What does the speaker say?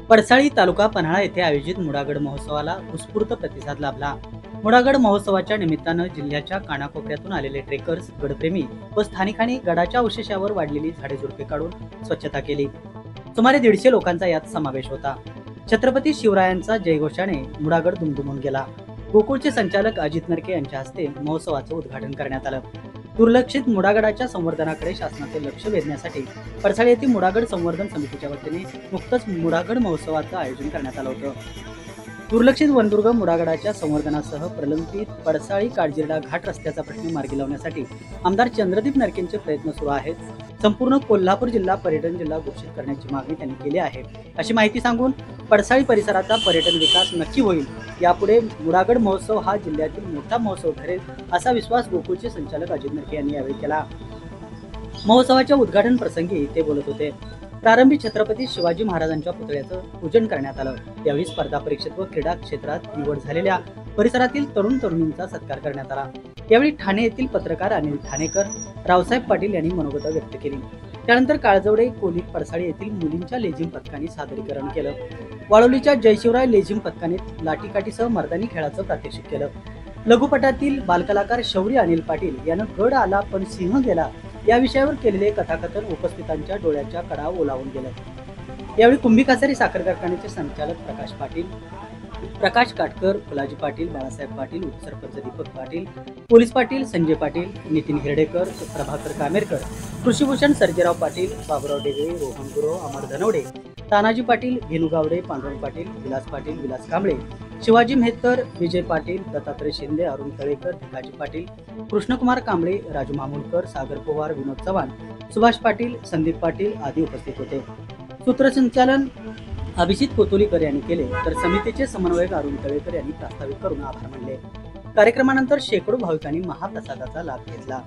पडसाळी तालुका पन्हाळा येथे आयोजित मुडागड महोत्सवाला उत्स्फूर्त प्रतिसाद लाभला। मुडागड महोत्सवाच्या निमित्तानं जिल्ह्याच्या कानाकोपऱ्यातून आलेले ट्रेकर्स, गडप्रेमी व स्थानिकांनी गडाच्या अवशेषावर वाढलेली झाडे झुडपे काढून स्वच्छता केली। सुमारे 150 लोकांचा यात समावेश होता। छत्रपती शिवरायांचा जयघोषाने मुडागड दुमदुमून गेला। गोकुळचे संचालक अजित नरके यांच्या हस्ते महोत्सवाचं उद्घाटन करण्यात आलं। दुर्लक्षित मुडागडाच्या संवर्धनाकडे शासनाचे लक्ष वेधण्यासाठी पडसाळी येथील मुडागड संवर्धन समितीच्या वतीने नुकतंच मुडागड महोत्सवाचं आयोजन करण्यात आलं होतं। दुर्लक्षित वनदुर्ग मुडागडाच्या संवर्धनासह प्रलंबित पडसाळी काळजिर्डा घाट रस्त्याचा प्रश्न मार्गी लावण्यासाठी आमदार चंद्रदीप नरकेंचे प्रयत्न सुरू आहेत। संपूर्ण कोल्हापूर जिल्हा पर्यटन जिल्हा घोषित करण्याची मागणी त्यांनी केली आहे, अशी माहिती सांगून पडसाळी परिसराचा पर्यटन विकास नक्की होईल। यापुढे मुडागड महोत्सव हा जिल्ह्यातील मोठा महोत्सव ठरेल, असा विश्वास गोकुळचे संचालक अजित नरके यांनी यावेळी केला। महोत्सवाच्या उद्घाटन प्रसंगी ते बोलत होते। प्रारंभी छत्रपती शिवाजी महाराजांच्या पुतळ्याचं पूजन करण्यात आलं। यावेळी स्पर्धा परीक्षेत व क्रीडा क्षेत्रात निवड झालेल्या परिसरातील तरुण तरुणींचा सत्कार करण्यात आला। यावेळी ठाणे येथील पत्रकार अनिल ठाणेकर, रावसाहेब पाटील यांनी मनोगत व्यक्त केली। त्यानंतर काळजवडे, कोली, पडसाळी येथील मुलींच्या लेझिम पथकाने सादरीकरण केलं। वाळवलीच्या जयशिवराय लेझिम पथकाने लाठीकाठीसह मर्दानी खेळाचं प्रात्यक्षिक केलं। लघुपटातील बालकलाकार शौर्य अनिल पाटील यानं गड आला पण सिंह गेला या विषयावर केलेले कथाकथन उपस्थितांच्या डोळ्याच्या कडा ओलावून गेलं। यावेळी कुंभी कासारी साखर कारखान्याचे संचालक प्रकाश पाटील, प्रकाश काटकर, फुलाजी पाटील, बाळासाहेब पाटील, उपसरपंच दीपक पाटील, पोलीस पाटील संजय पाटील, नितीन हिरडेकर, प्रभाकर कामेरकर, कृषीभूषण सर्जेराव पाटील, बाबुराव डेगळे, रोहन गुरव, अमर धनवडे, तानाजी पाटील, भेनू गावडे, पांडुरंग पाटील, विलास पाटील, विलास कांबळे, शिवाजी मेहतर, विजय पाटील, दत्तात्रय शिंदे, अरुण तळेकर, भिकाजी पाटील, कृष्णकुमार कांबळे, राजू मामुलकर, सागर पवार, विनोद चव्हाण, सुभाष पाटील, संदीप पाटील आदी उपस्थित होते। सूत्रसंचालन अभिजित कोतोलीकर यांनी केले, तर समितीचे समन्वयक अरुण तळेकर यांनी प्रास्ताविक करून आभार मानले। कार्यक्रमानंतर शेकडो भाविकांनी महाप्रसादाचा लाभ घेतला।